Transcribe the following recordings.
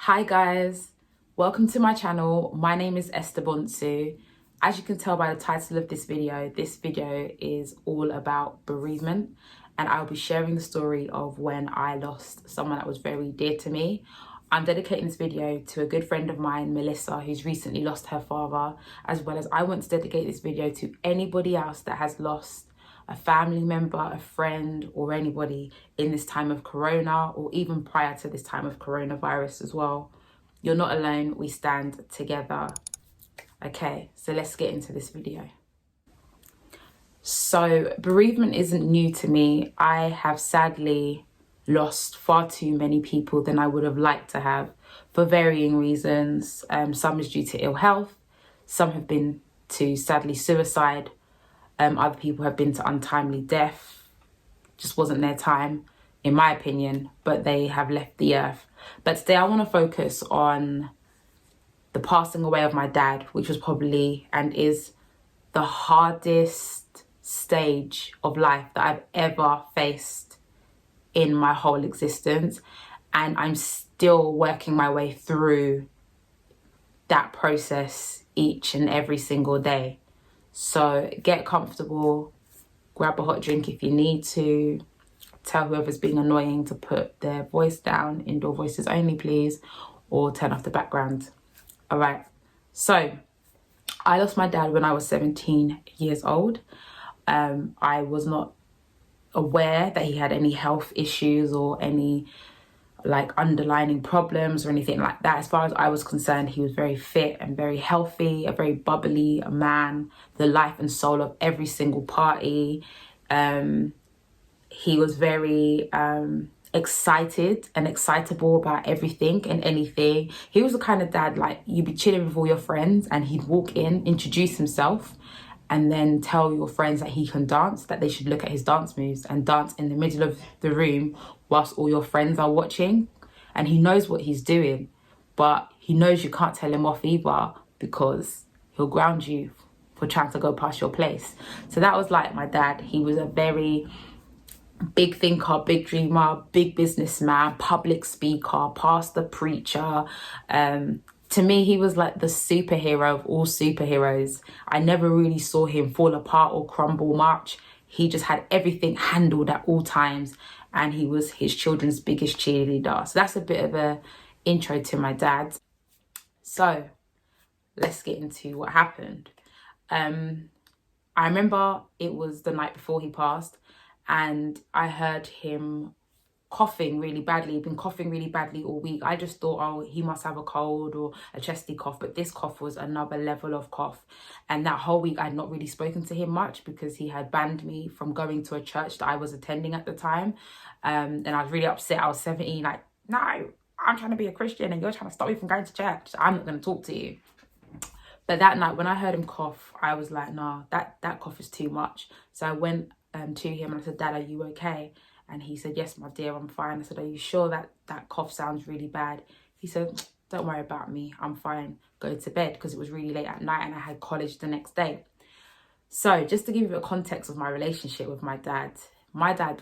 Hi guys, welcome to my channel. My name is Esther Bonsu. As you can tell by the title of this video is all about bereavement, and I'll be sharing the story of when I lost someone that was very dear to me. I'm dedicating this video to a good friend of mine, Melissa, who's recently lost her father, as well as I want to dedicate this video to anybody else that has lost a family member, a friend, or anybody in this time of corona, or even prior to this time of coronavirus as well. You're not alone, we stand together. Okay, so let's get into this video. So bereavement isn't new to me. I have sadly lost far too many people than I would have liked to have for varying reasons. Some is due to ill health, some have been to sadly suicide. Other people have been to untimely death. Just wasn't their time, in my opinion, but they have left the earth. But today I want to focus on the passing away of my dad, which was probably and is the hardest stage of life that I've ever faced in my whole existence. And I'm still working my way through that process each and every single day. So get comfortable, grab a hot drink if you need to, tell whoever's being annoying to put their voice down, indoor voices only please, or turn off the background. All right, so I lost my dad when I was 17 years old. I was not aware that he had any health issues or any underlying problems or anything like that. As far as I was concerned, he was very fit and very healthy, a very bubbly man, the life and soul of every single party. He was very excited and excitable about everything and anything. He was the kind of dad, you'd be chilling with all your friends and he'd walk in, introduce himself, and then tell your friends that he can dance, that they should look at his dance moves and dance in the middle of the room whilst all your friends are watching. And he knows what he's doing, but he knows you can't tell him off either because he'll ground you for trying to go past your place. So that was like my dad. He was a very big thinker, big dreamer, big businessman, public speaker, pastor, preacher. To me, he was like the superhero of all superheroes. I never really saw him fall apart or crumble much. He just had everything handled at all times, and he was his children's biggest cheerleader. So that's a bit of a intro to my dad. So let's get into what happened. I remember it was the night before he passed, and I heard him coughing really badly. He'd been coughing really badly all week. I just thought, oh, he must have a cold or a chesty cough, but this cough was another level of cough. And that whole week I'd not really spoken to him much because he had banned me from going to a church that I was attending at the time. And I was really upset. I was 17, no, I'm trying to be a Christian and you're trying to stop me from going to church. So I'm not going to talk to you. But that night when I heard him cough, I was like, nah, that cough is too much. So I went to him and I said, Dad, are you okay? And he said, yes, my dear, I'm fine. I said, are you sure that cough sounds really bad? He said, don't worry about me, I'm fine. Go to bed, because it was really late at night and I had college the next day. So just to give you a context of my relationship with my dad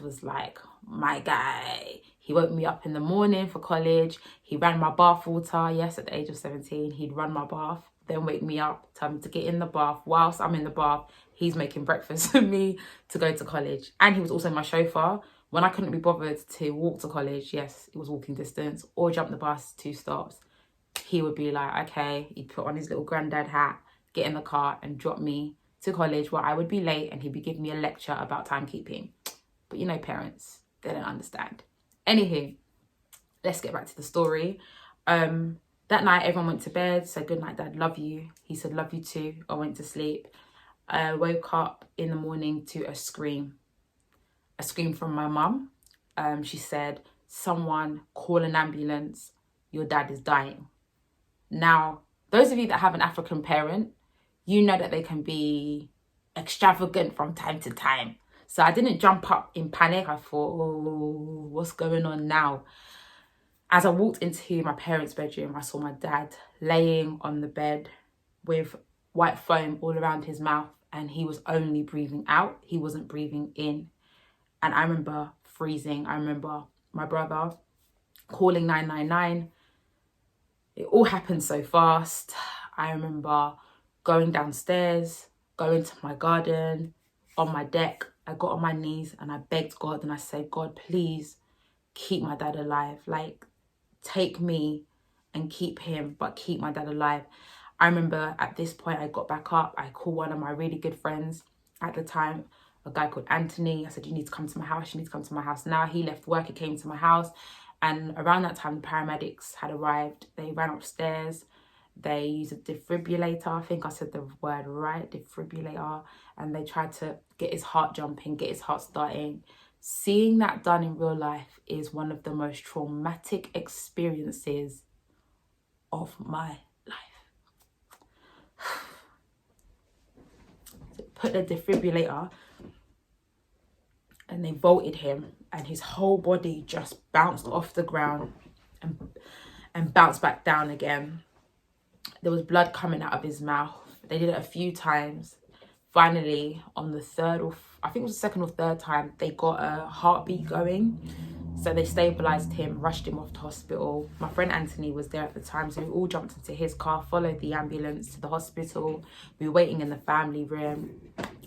was like my guy. He woke me up in the morning for college. He ran my bath water. Yes, at the age of 17, he'd run my bath, then wake me up, tell me to get in the bath. Whilst I'm in the bath, he's making breakfast for me to go to college. And he was also my chauffeur. When I couldn't be bothered to walk to college, yes, it was walking distance, or jump the bus 2 stops, he would be like, okay, he'd put on his little granddad hat, get in the car and drop me to college where I would be late, and he'd be giving me a lecture about timekeeping. But you know, parents, they don't understand. Anywho, let's get back to the story. That night, everyone went to bed, said, good night, Dad, love you. He said, love you too. I went to sleep. I woke up in the morning to a scream from my mum. She said, someone call an ambulance, your dad is dying. Now, those of you that have an African parent, you know that they can be extravagant from time to time. So I didn't jump up in panic. I thought, oh, what's going on now? As I walked into my parents' bedroom, I saw my dad laying on the bed with white foam all around his mouth, and he was only breathing out. He wasn't breathing in. And I remember freezing. I remember my brother calling 999. It all happened so fast. I remember going downstairs, going to my garden, on my deck. I got on my knees and I begged God and I said, God, please keep my dad alive. Like, take me and keep him, but keep my dad alive. I remember at this point, I got back up. I called one of my really good friends at the time, a guy called Anthony. I said, you need to come to my house. You need to come to my house now. He left work. He came to my house. And around that time, the paramedics had arrived. They ran upstairs. They used a defibrillator. I think I said the word right, defibrillator. And they tried to get his heart jumping, get his heart starting. Seeing that done in real life is one of the most traumatic experiences of my life. Put the defibrillator and they vaulted him and his whole body just bounced off the ground and bounced back down again. There was blood coming out of his mouth. They did it a few times. Finally, on the third or I think it was the second or third time, they got a heartbeat going. So they stabilized him, rushed him off to hospital. My friend Anthony was there at the time, so we all jumped into his car, followed the ambulance to the hospital. We were waiting in the family room.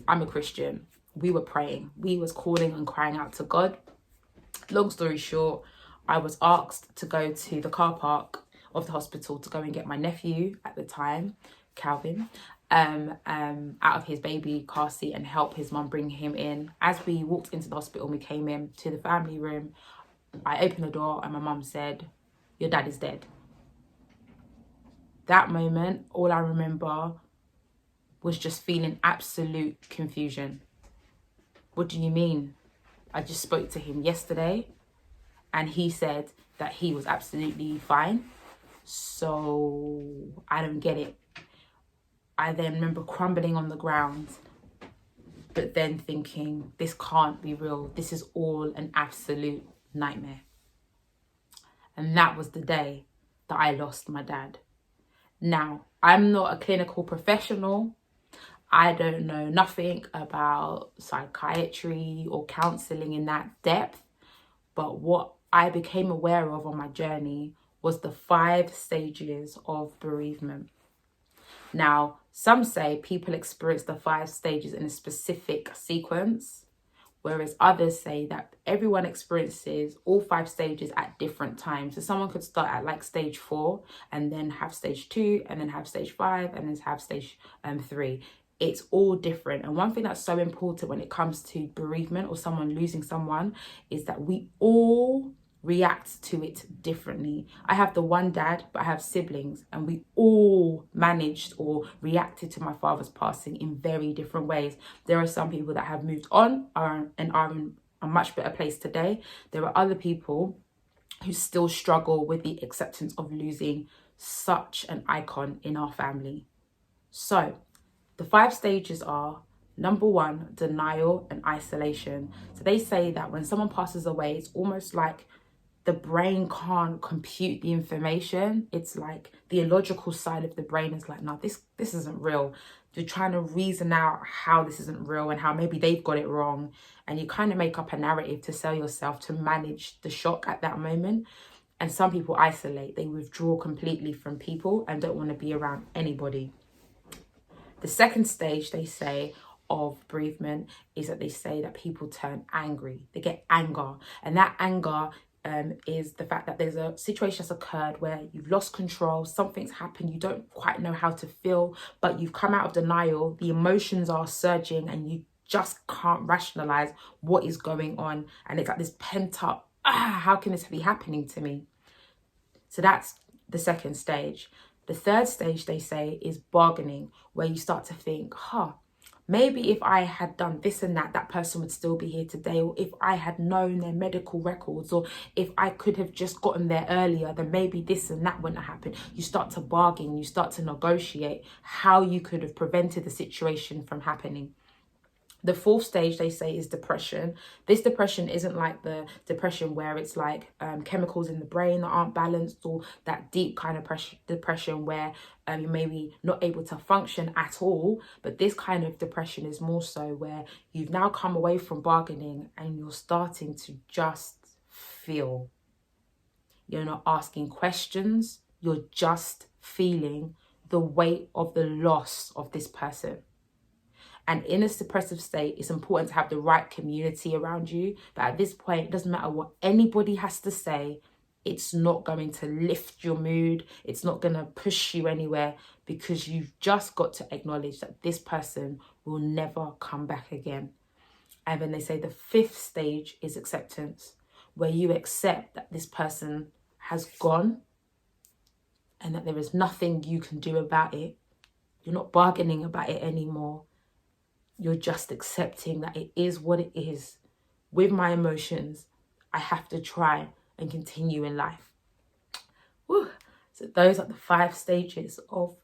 I'm a Christian. We were praying. We was calling and crying out to God. Long story short, I was asked to go to the car park of the hospital to go and get my nephew at the time, Calvin, out of his baby car seat and help his mum bring him in. As we walked into the hospital and we came in to the family room, I opened the door and my mum said, your dad is dead. That moment, all I remember was just feeling absolute confusion. What do you mean? I just spoke to him yesterday and he said that he was absolutely fine. So I don't get it. I then remember crumbling on the ground, but then thinking, this can't be real. This is all an absolute nightmare. And that was the day that I lost my dad. Now, I'm not a clinical professional. I don't know nothing about psychiatry or counselling in that depth. But what I became aware of on my journey was the 5 stages of bereavement. Now, some say people experience the 5 stages in a specific sequence, whereas others say that everyone experiences all 5 stages at different times. So someone could start at like stage 4 and then have stage 2 and then have stage 5 and then have stage 3. It's all different. And one thing that's so important when it comes to bereavement or someone losing someone is that we all react to it differently. I have the one dad, but I have siblings, and we all managed or reacted to my father's passing in very different ways. There are some people that have moved on and are in a much better place today. There are other people who still struggle with the acceptance of losing such an icon in our family. So the 5 stages are: number 1, denial and isolation. So they say that when someone passes away, it's almost like the brain can't compute the information. It's like the illogical side of the brain is like, no, this isn't real. You're trying to reason out how this isn't real and how maybe they've got it wrong. And you kind of make up a narrative to sell yourself to manage the shock at that moment. And some people isolate. They withdraw completely from people and don't want to be around anybody. The second stage, they say, of bereavement is that they say that people turn angry. They get anger. And that anger is the fact that there's a situation that's occurred where you've lost control, something's happened, you don't quite know how to feel, but you've come out of denial, the emotions are surging and you just can't rationalize what is going on. And it's like this pent up, how can this be happening to me? So that's the second stage. The third stage, they say, is bargaining, where you start to think, maybe if I had done this and that, that person would still be here today. Or if I had known their medical records, or if I could have just gotten there earlier, then maybe this and that wouldn't have happened. You start to bargain, you start to negotiate how you could have prevented the situation from happening. The fourth stage, they say, is depression. This depression isn't like the depression where it's like chemicals in the brain that aren't balanced, or that deep kind of depression where you're maybe not able to function at all. But this kind of depression is more so where you've now come away from bargaining and you're starting to just feel. You're not asking questions. You're just feeling the weight of the loss of this person. And in a suppressive state, it's important to have the right community around you. But at this point, it doesn't matter what anybody has to say. It's not going to lift your mood. It's not going to push you anywhere, because you've just got to acknowledge that this person will never come back again. And then they say the 5th stage is acceptance, where you accept that this person has gone and that there is nothing you can do about it. You're not bargaining about it anymore. You're just accepting that it is what it is. With my emotions, I have to try and continue in life. Whew. So those are the 5 stages of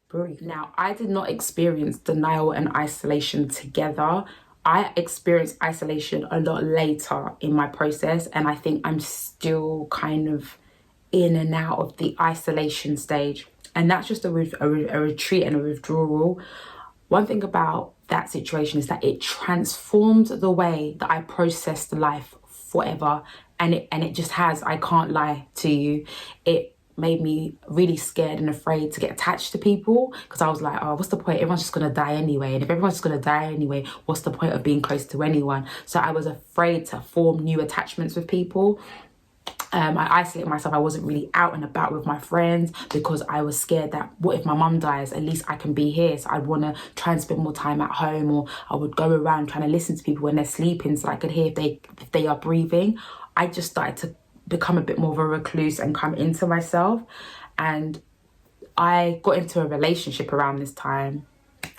bereavement. Now, I did not experience denial and isolation together. I experienced isolation a lot later in my process, and I think I'm still kind of in and out of the isolation stage. And that's just a retreat and a withdrawal. One thing about that situation is that it transformed the way that I processed life forever. And it just has, I can't lie to you. It made me really scared and afraid to get attached to people, because I was like, oh, what's the point? Everyone's just gonna die anyway. And if everyone's just gonna die anyway, what's the point of being close to anyone? So I was afraid to form new attachments with people. I isolated myself. I wasn't really out and about with my friends because I was scared that what if my mum dies? At least I can be here. So I'd want to try and spend more time at home, or I would go around trying to listen to people when they're sleeping so I could hear if they are breathing. I just started to become a bit more of a recluse and come into myself. And I got into a relationship around this time.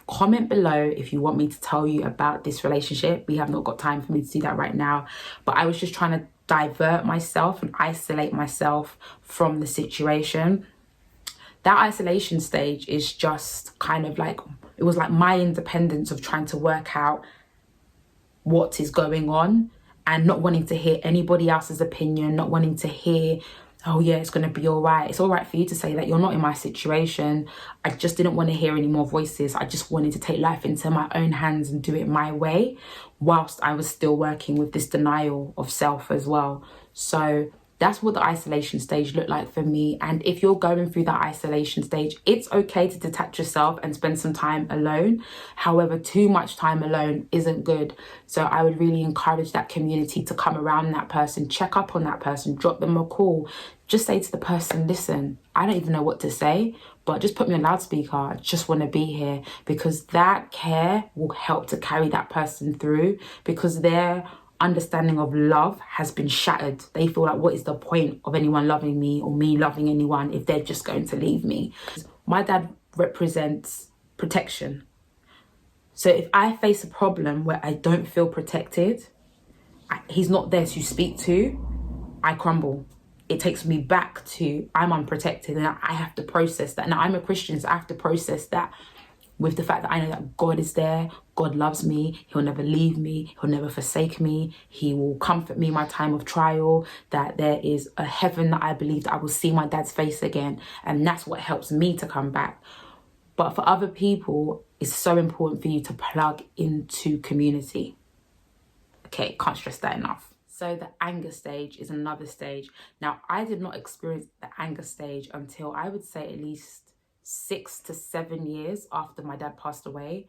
Comment below if you want me to tell you about this relationship. We have not got time for me to do that right now. But I was just trying to divert myself and isolate myself from the situation. That isolation stage is just kind of like, it was like my independence of trying to work out what is going on and not wanting to hear anybody else's opinion, not wanting to hear, oh yeah, it's going to be all right. It's all right for you to say that. You're not in my situation. I just didn't want to hear any more voices. I just wanted to take life into my own hands and do it my way, whilst I was still working with this denial of self as well. So that's what the isolation stage looked like for me. And if you're going through that isolation stage, it's okay to detach yourself and spend some time alone. However, too much time alone isn't good. So I would really encourage that community to come around that person, check up on that person, drop them a call. Just say to the person, listen, I don't even know what to say, but just put me on loudspeaker. I just want to be here, because that care will help to carry that person through, because their understanding of love has been shattered. They feel like, what is the point of anyone loving me or me loving anyone if they're just going to leave me? My dad represents protection. So if I face a problem where I don't feel protected, he's not there to speak to, I crumble. It takes me back to, I'm unprotected, and I have to process that. Now, I'm a Christian, so I have to process that with the fact that I know that God is there, God loves me, he'll never leave me, he'll never forsake me, he will comfort me in my time of trial, that there is a heaven that I believe that I will see my dad's face again, and that's what helps me to come back. But for other people, it's so important for you to plug into community. Okay, can't stress that enough. So the anger stage is another stage. Now, I did not experience the anger stage until I would say at least 6 to 7 years after my dad passed away,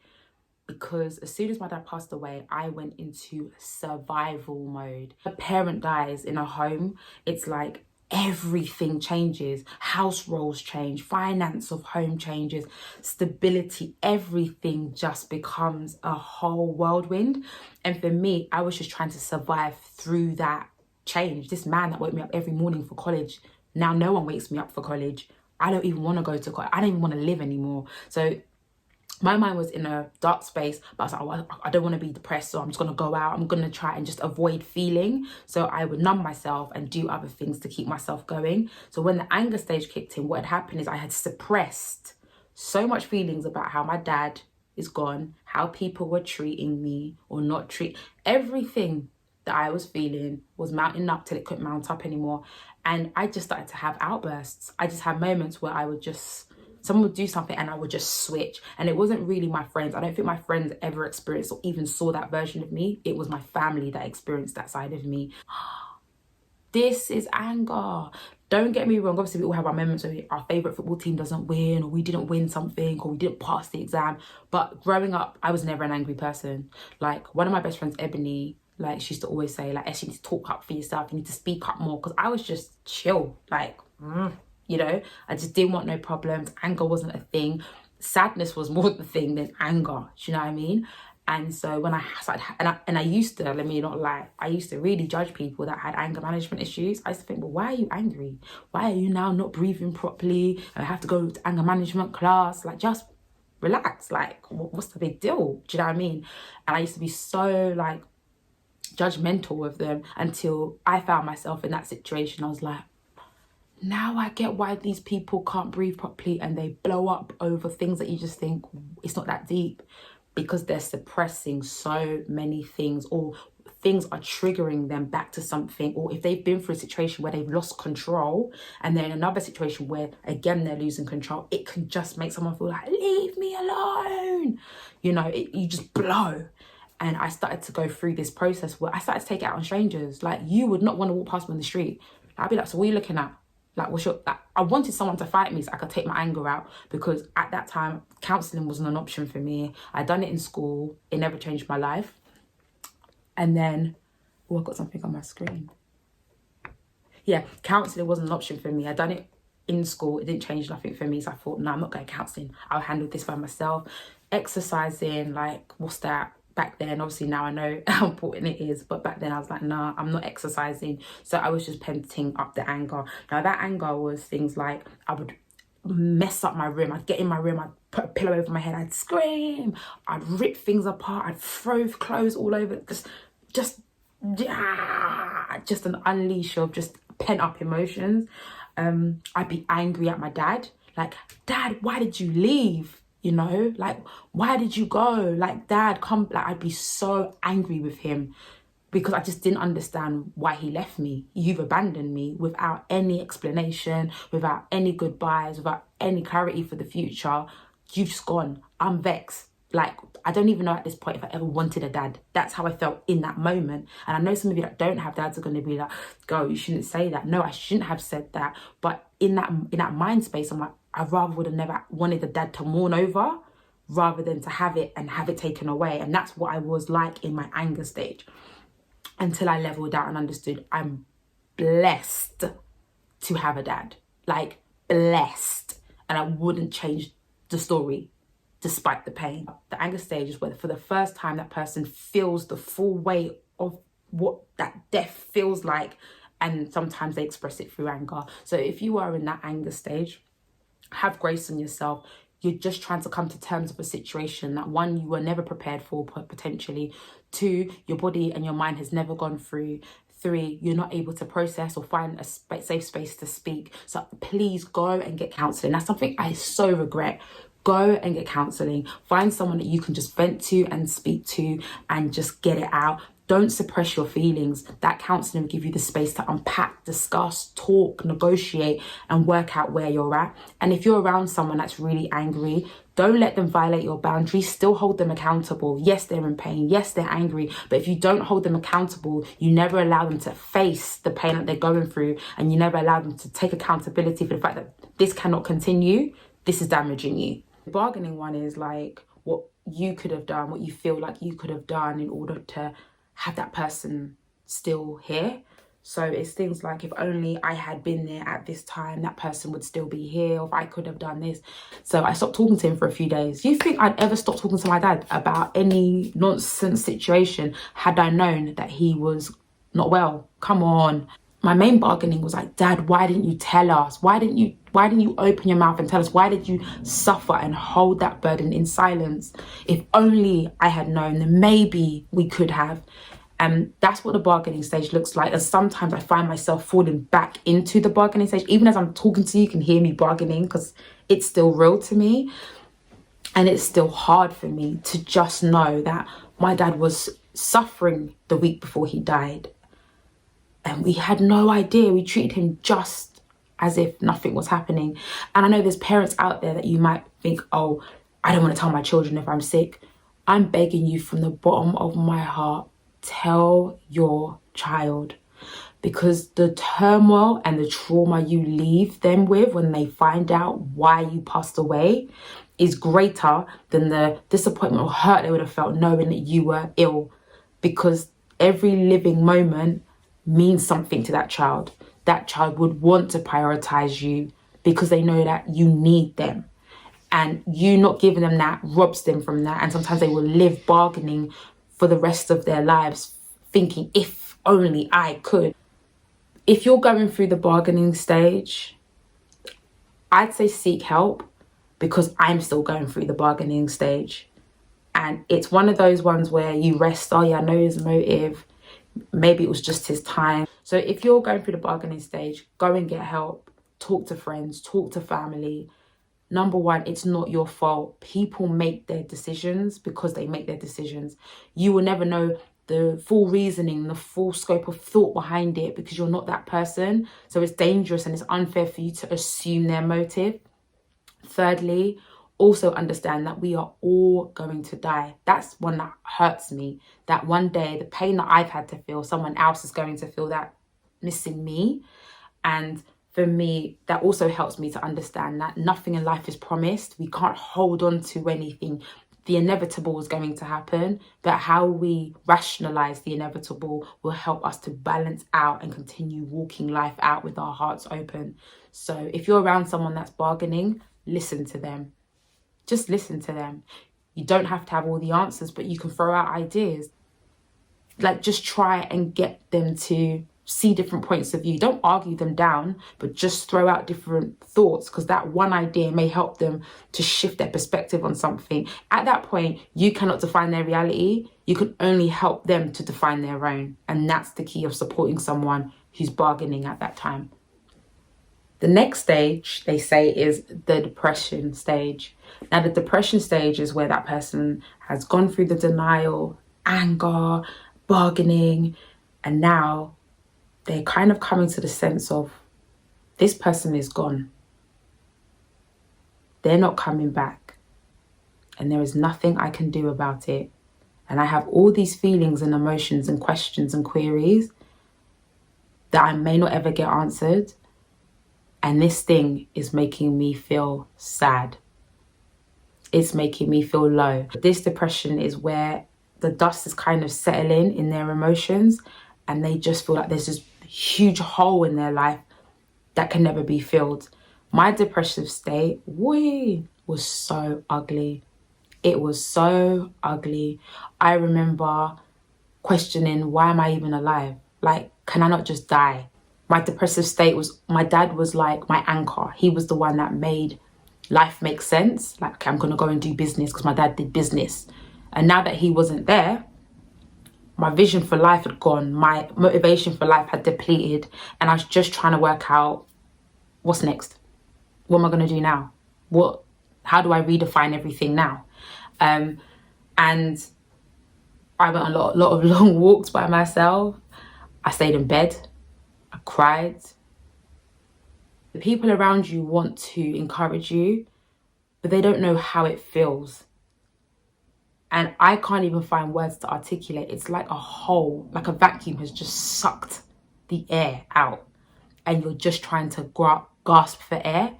because as soon as my dad passed away, I went into survival mode. A parent dies in a home, it's like everything changes. House roles change, finance of home changes, stability, everything just becomes a whole whirlwind. And for me, I was just trying to survive through that change. This man that woke me up every morning for college, now no one wakes me up for college. I don't even want to go to college. I don't even want to live anymore. So my mind was in a dark space, but I was like, oh, I don't want to be depressed, so I'm just going to go out. I'm going to try and just avoid feeling. So I would numb myself and do other things to keep myself going. So when the anger stage kicked in, what had happened is I had suppressed so much feelings about how my dad is gone, how people were treating me or not treat. Everything that I was feeling was mounting up till it couldn't mount up anymore. And I just started to have outbursts. I just had moments where I would just, someone would do something and I would just switch. And it wasn't really my friends. I don't think my friends ever experienced or even saw that version of me. It was my family that experienced that side of me. This is anger. Don't get me wrong, obviously we all have our moments where our favourite football team doesn't win, or we didn't win something, or we didn't pass the exam. But growing up, I was never an angry person. Like, one of my best friends, Ebony, like, she used to always say, like, you need to talk up for yourself, you need to speak up more. Because I was just chill, like, you know, I just didn't want no problems. Anger wasn't a thing. Sadness was more the thing than anger. Do you know what I mean? And so when I started, and I used to, let me not lie, I used to really judge people that had anger management issues. I used to think, well, why are you angry? Why are you now not breathing properly? I have to go to anger management class. Like, just relax. Like, what's the big deal? Do you know what I mean? And I used to be so, like, judgmental of them until I found myself in that situation. I was like, now I get why these people can't breathe properly and they blow up over things that you just think it's not that deep, because they're suppressing so many things, or things are triggering them back to something. Or if they've been through a situation where they've lost control and they're in another situation where again they're losing control, it can just make someone feel like, leave me alone, you know, you just blow. And I started to go through this process where I started to take it out on strangers. Like, you would not want to walk past me on the street. I'd be like, so what are you looking at? Like, what's your... Like, I wanted someone to fight me so I could take my anger out, because at that time, counselling wasn't an option for me. I'd done it in school. It never changed my life. And then... Oh, I got something on my screen. Yeah, counselling wasn't an option for me. I'd done it in school. It didn't change nothing for me. So I thought, no, I'm not going to counselling. I'll handle this by myself. Exercising, like, what's that? Back then, obviously now I know how important it is, but back then I was like, nah, I'm not exercising. So I was just penting up the anger. Now that anger was things like, I would mess up my room. I'd get in my room, I'd put a pillow over my head, I'd scream, I'd rip things apart, I'd throw clothes all over, just an unleash of just pent up emotions. I'd be angry at my dad, like, Dad, why did you leave? You know, like, why did you go? Like, Dad, come. Like, I'd be so angry with him because I just didn't understand why he left me. You've abandoned me without any explanation, without any goodbyes, without any clarity for the future. You've just gone. I'm vexed. Like, I don't even know at this point if I ever wanted a dad. That's how I felt in that moment. And I know some of you that don't have dads are going to be like, go, you shouldn't say that. No, I shouldn't have said that. But in that mind space, I'm like, I rather would have never wanted a dad to mourn over rather than to have it and have it taken away. And that's what I was like in my anger stage, until I leveled out and understood I'm blessed to have a dad. Like, blessed. And I wouldn't change the story despite the pain. The anger stage is where for the first time that person feels the full weight of what that death feels like, and sometimes they express it through anger. So if you are in that anger stage, have grace on yourself. You're just trying to come to terms with a situation that, one, you were never prepared for, potentially. 2, your body and your mind has never gone through. 3, you're not able to process or find a safe space to speak. So please go and get counselling. That's something I so regret. Go and get counselling. Find someone that you can just vent to and speak to and just get it out. Don't suppress your feelings. That counselling will give you the space to unpack, discuss, talk, negotiate, and work out where you're at. And if you're around someone that's really angry, don't let them violate your boundaries. Still hold them accountable. Yes, they're in pain. Yes, they're angry. But if you don't hold them accountable, you never allow them to face the pain that they're going through, and you never allow them to take accountability for the fact that this cannot continue. This is damaging you. The bargaining one is like what you could have done, what you feel like you could have done in order to have that person still here. So it's things like, if only I had been there at this time, that person would still be here, or if I could have done this. So I stopped talking to him for a few days. Do you think I'd ever stop talking to my dad about any nonsense situation had I known that he was not well? Come on. My main bargaining was like, Dad, why didn't you tell us? Why didn't you open your mouth and tell us? Why did you suffer and hold that burden in silence? If only I had known, then maybe we could have. And that's what the bargaining stage looks like. And sometimes I find myself falling back into the bargaining stage. Even as I'm talking to you, you can hear me bargaining because it's still real to me. And it's still hard for me to just know that my dad was suffering the week before he died. And we had no idea. We treated him just as if nothing was happening. And I know there's parents out there that you might think, oh, I don't want to tell my children if I'm sick. I'm begging you from the bottom of my heart, tell your child. because the turmoil and the trauma you leave them with when they find out why you passed away is greater than the disappointment or hurt they would have felt knowing that you were ill, because every living moment means something to that child. That child would want to prioritize you because they know that you need them. And you not giving them that robs them from that. And sometimes they will live bargaining for the rest of their lives, thinking, if only I could. If you're going through the bargaining stage, I'd say seek help, because I'm still going through the bargaining stage. And it's one of those ones where you rest, oh yeah, I know his motive. Maybe it was just his time. So if you're going through the bargaining stage, go and get help. Talk to friends, talk to family. Number one, it's not your fault. People make their decisions because they make their decisions. You will never know the full reasoning, the full scope of thought behind it, because you're not that person. So it's dangerous and it's unfair for you to assume their motive. Thirdly, also understand that we are all going to die. That's one that hurts me. That one day, the pain that I've had to feel, someone else is going to feel that missing me. And for me, that also helps me to understand that nothing in life is promised. We can't hold on to anything. The inevitable is going to happen, but how we rationalize the inevitable will help us to balance out and continue walking life out with our hearts open. So if you're around someone that's bargaining, listen to them. Just listen to them. You don't have to have all the answers, but you can throw out ideas. Like, just try and get them to see different points of view. Don't argue them down, but just throw out different thoughts, because that one idea may help them to shift their perspective on something. At that point, you cannot define their reality. You can only help them to define their own. And that's the key of supporting someone who's bargaining at that time. The next stage, they say, is the depression stage. Now, the depression stage is where that person has gone through the denial, anger, bargaining, and now they're kind of coming to the sense of, this person is gone. They're not coming back. And there is nothing I can do about it. And I have all these feelings and emotions and questions and queries that I may not ever get answered. And this thing is making me feel sad. It's making me feel low. This depression is where the dust is kind of settling in their emotions, and they just feel like there's this huge hole in their life that can never be filled. My depressive state, was so ugly. It was so ugly. I remember questioning, why am I even alive? Like, can I not just die? My depressive state was, my dad was like my anchor. He was the one that made life make sense. Like, okay, I'm going to go and do business because my dad did business. And now that he wasn't there, my vision for life had gone. My motivation for life had depleted. And I was just trying to work out, what's next? What am I going to do now? How do I redefine everything now? And I went on a lot of long walks by myself. I stayed in bed. I cried. The people around you want to encourage you, but they don't know how it feels. And I can't even find words to articulate. It's like a hole, like a vacuum has just sucked the air out, and you're just trying to gasp for air.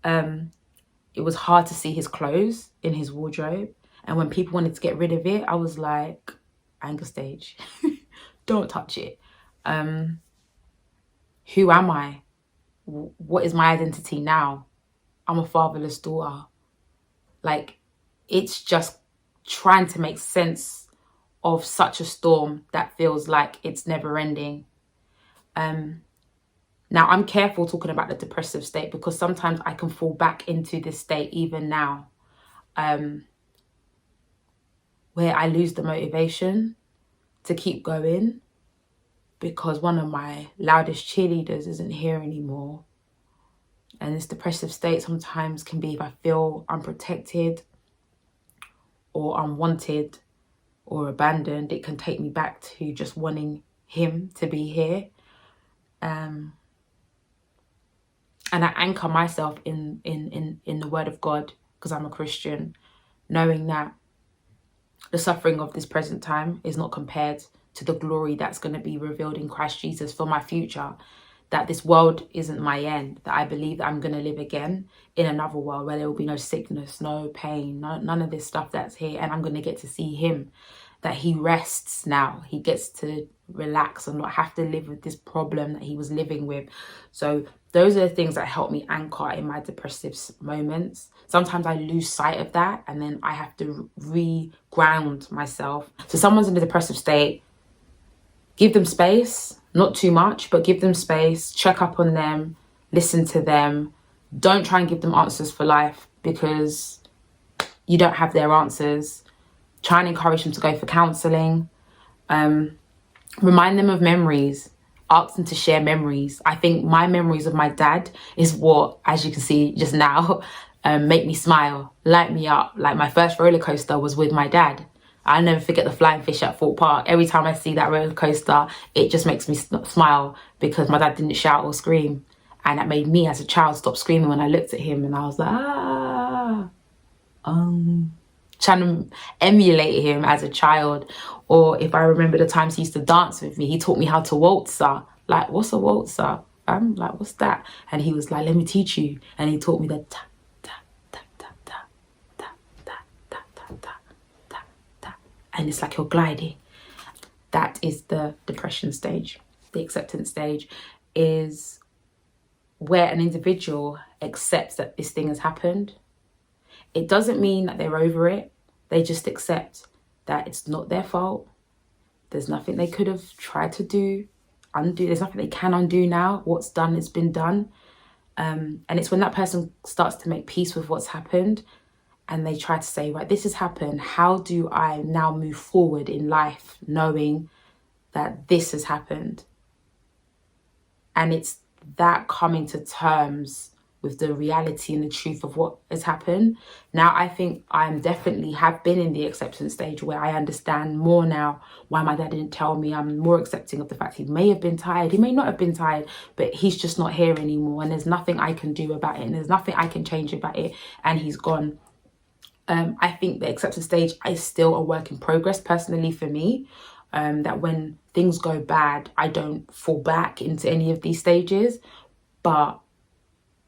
It was hard to see his clothes in his wardrobe. And when people wanted to get rid of it, I was like, anger stage, don't touch it. Who am I? What is my identity now? I'm a fatherless daughter. Like, it's just trying to make sense of such a storm that feels like it's never ending. Now, I'm careful talking about the depressive state because sometimes I can fall back into this state even now, where I lose the motivation to keep going because one of my loudest cheerleaders isn't here anymore. And this depressive state sometimes can be if I feel unprotected or unwanted or abandoned. It can take me back to just wanting him to be here. And I anchor myself in the word of God because I'm a Christian, knowing that the suffering of this present time is not compared to the glory that's going to be revealed in Christ Jesus for my future. That this world isn't my end, that I believe that I'm going to live again in another world where there will be no sickness, no pain, none of this stuff that's here. And I'm going to get to see him, that he rests now. He gets to relax and not have to live with this problem that he was living with. So those are the things that help me anchor in my depressive moments. Sometimes I lose sight of that and then I have to re-ground myself. So someone's in a depressive state, give them space, not too much, but give them space, check up on them, listen to them. Don't try and give them answers for life because you don't have their answers. Try and encourage them to go for counselling. Remind them of memories. Ask them to share memories. I think my memories of my dad is what, as you can see just now, make me smile, light me up. Like my first roller coaster was with my dad. I'll never forget the flying fish at Fort Park. Every time I see that roller coaster, it just makes me smile because my dad didn't shout or scream. And that made me as a child stop screaming when I looked at him and I was like, trying to emulate him as a child. Or if I remember the times he used to dance with me, he taught me how to waltzer. Like, what's a waltzer? I'm like, what's that? And he was like, let me teach you. And he taught me the ta, ta, ta, ta, ta, ta, ta, ta, ta, ta, ta, ta. And it's like you're gliding. That is the depression stage. The acceptance stage is where an individual accepts that this thing has happened. It doesn't mean that they're over it. They just accept that it's not their fault. There's nothing they could have tried to undo. There's nothing they can undo now. What's done has been done. And it's when that person starts to make peace with what's happened and they try to say, right, this has happened. How do I now move forward in life knowing that this has happened? And it's that coming to terms with the reality and the truth of what has happened. Now, I think I'm definitely have been in the acceptance stage where I understand more now why my dad didn't tell me. I'm more accepting of the fact he may have been tired. He may not have been tired, but he's just not here anymore. And there's nothing I can do about it. And there's nothing I can change about it. And he's gone. I think the acceptance stage is still a work in progress personally for me. That when things go bad, I don't fall back into any of these stages. But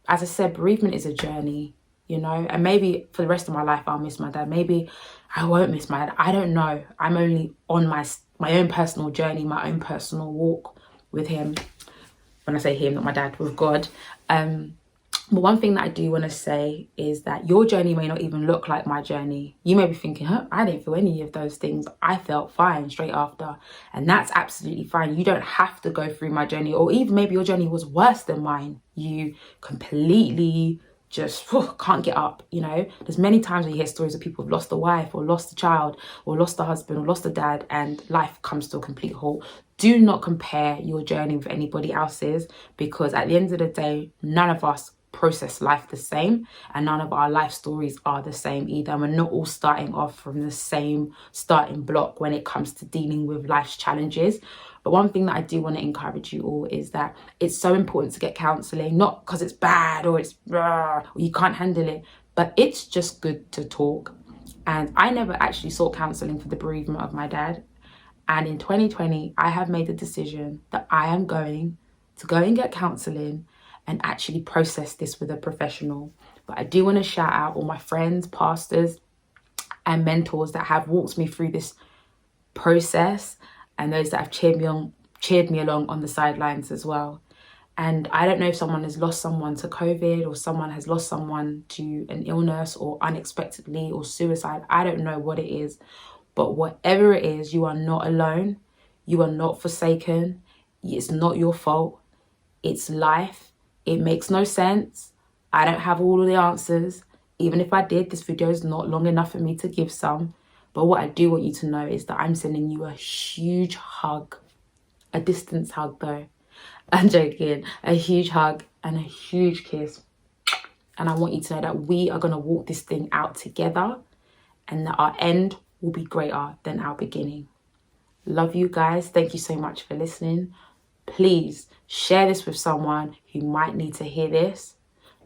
as I said, bereavement is a journey, you know, and maybe for the rest of my life, I'll miss my dad. Maybe I won't miss my dad. I don't know. I'm only on my own personal journey, my own personal walk with him. When I say him, not my dad, with God. But one thing that I do want to say is that your journey may not even look like my journey. You may be thinking, I didn't feel any of those things. I felt fine straight after. And that's absolutely fine. You don't have to go through my journey, or even maybe your journey was worse than mine. You completely just can't get up, you know. There's many times when you hear stories of people who've lost a wife or lost a child or lost a husband or lost a dad and life comes to a complete halt. Do not compare your journey with anybody else's, because at the end of the day, none of us process life the same and none of our life stories are the same either. And we're not all starting off from the same starting block when it comes to dealing with life's challenges. But one thing that I do want to encourage you all is that it's so important to get counselling, not because it's bad or it's or you can't handle it, but it's just good to talk. And I never actually sought counselling for the bereavement of my dad. And in 2020, I have made the decision that I am going to go and get counselling and actually process this with a professional. But I do want to shout out all my friends, pastors, and mentors that have walked me through this process, and those that have cheered me along on the sidelines as well. And I don't know if someone has lost someone to COVID, or someone has lost someone to an illness or unexpectedly or suicide. I don't know what it is, but whatever it is, you are not alone. You are not forsaken. It's not your fault. It's life. It makes no sense. I don't have all of the answers. Even if I did, this video is not long enough for me to give some. But what I do want you to know is that I'm sending you a huge hug. A distance hug though. I'm joking. A huge hug and a huge kiss. And I want you to know that we are going to walk this thing out together and that our end will be greater than our beginning. Love you guys. Thank you so much for listening. Please share this with someone who might need to hear this.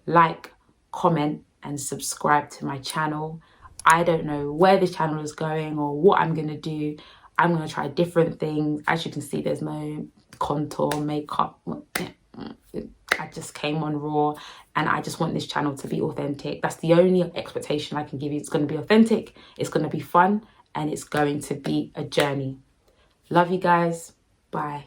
Like, comment, and subscribe to my channel. I don't know where this channel is going or what I'm going to do. I'm going to try different things. As you can see, there's no contour, makeup. I just came on raw, and I just want this channel to be authentic. That's the only expectation I can give you. It's going to be authentic, it's going to be fun, and it's going to be a journey. Love you guys. Bye.